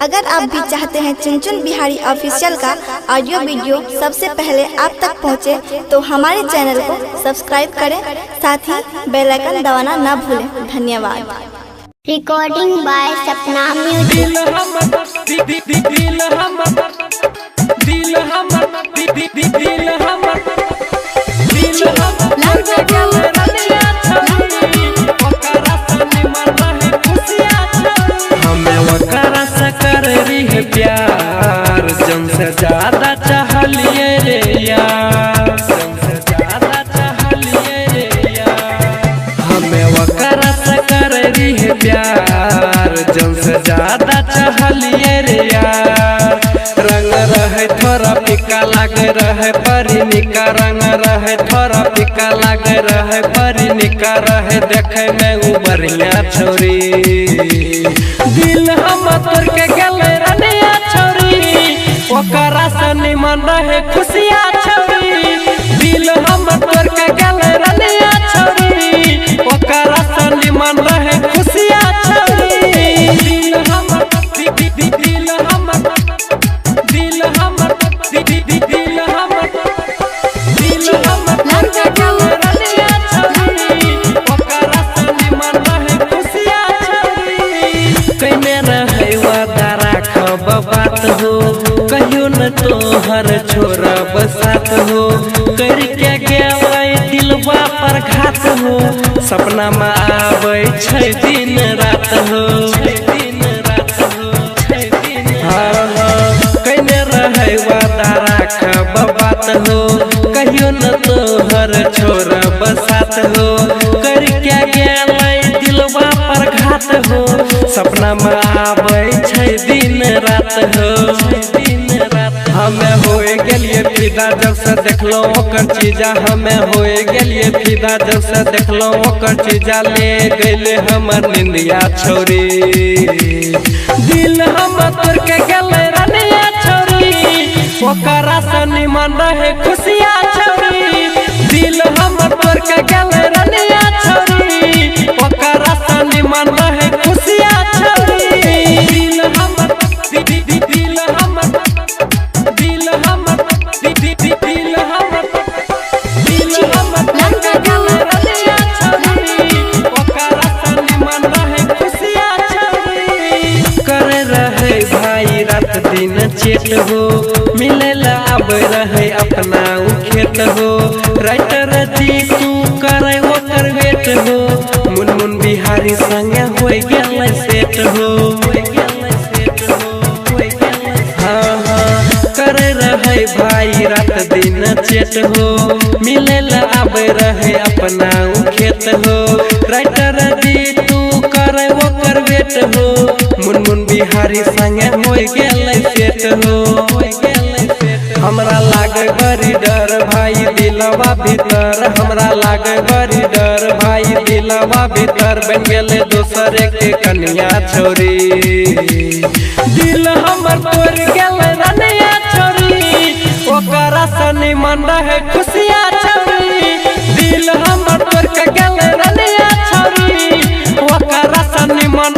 अगर आप भी चाहते हैं चुनचुन बिहारी ऑफिशियल का ऑडियो वीडियो सबसे पहले आप तक पहुंचे, तो हमारे चैनल को सब्सक्राइब करें, साथ ही बेल आइकन दबाना ना भूलें। धन्यवाद। Recording by Sapna Music. प्यार जन से ज्यादा चाहलिए रे यार, जन से ज्यादा चाहलिए रे यार। हमें वकरा से कर रही है प्यार, जन से ज्यादा चाहलिए रे यार। रंग रहे थोड़ा फीका लग रहे परी निका, रंग रहे थोड़ा फीका लग रहे परी निका रहे, देखे में वो बढ़िया छोरी। दिल हम तोड़ के गले रनिया छोरी, ओकरा से निमन रहे खुशिया छोरी। दिल हम तोड़ के गले रनिया छोरी, ओकरा से निमन रहे खुशिया छोरी। दिल हम दिल हम दिल हम दिल हम दिल हम तोड़ के गले रनिया छोरी, ओकरा से निमन रहे खुशिया छोरी। कइने रहे वादा राखब बात हो, कहियो न तोहर छोरा बसात हो। करके गेलै दिलवा पर घात हो, सपना में आबै छै दिन रात हो, दिन रात हो, दिन। कइने रहे वादा राखब बात हो, कहियो न तोहर छोरा बसात हो। करके गेलै दिलवा पर घात हो, सपना में आबै छै दिन रात हो, दिन रात। हमें होए गेलिए फिदा जब से देखलो ओकर चीजा, हमें होए गेलिए फिदा जब से देखलो ओकर चीजा। ले गइले हमर निंदिया छोरी, दिल हम तोड़ के गेले रनिया छोरी, ओकरा से निमन रहे खुशिया छोरी। दिल हम तोड़ के गेले रनिया छोरी, ओकरा से निमन रहे खुशिया छोरी। दिल हम दिल हम दिल हम दिल हम दिल हम तोड़ के गेले रनिया छोरी, ओकरा से निमन रहे खुशिया छोरी। करे रहे भाई रात दिन चेट हो, मिले ला अब रहे अपना उ खेत हो। राइटर जी तू करे ओकर वेट हो, मुनमुन बिहारी संगे हो गेलै सेट हो, हाँ हाँ। करे रहे भाई रात दिन चेट हो, मिले ला अब रहे अपना उ खेत हो। राइटर जी तू करे ओकर वेट हो, मुनमुन बिहारी संगे हो गेलै सेट हो। हमरा लागे बड़ी डर भाई दिलवा भीतर, हमरा लागे बड़ी डर भाई दिलवा भीतर। बन गेले दूसरे के कन्या छोरी, दिल हमर तोड़ गेले रनिया छोरी, ओकरा से निमन रहे खुशिया छोरी। दिल हमर तोड़ के गेले रनिया छोरी, ओकरा से निमन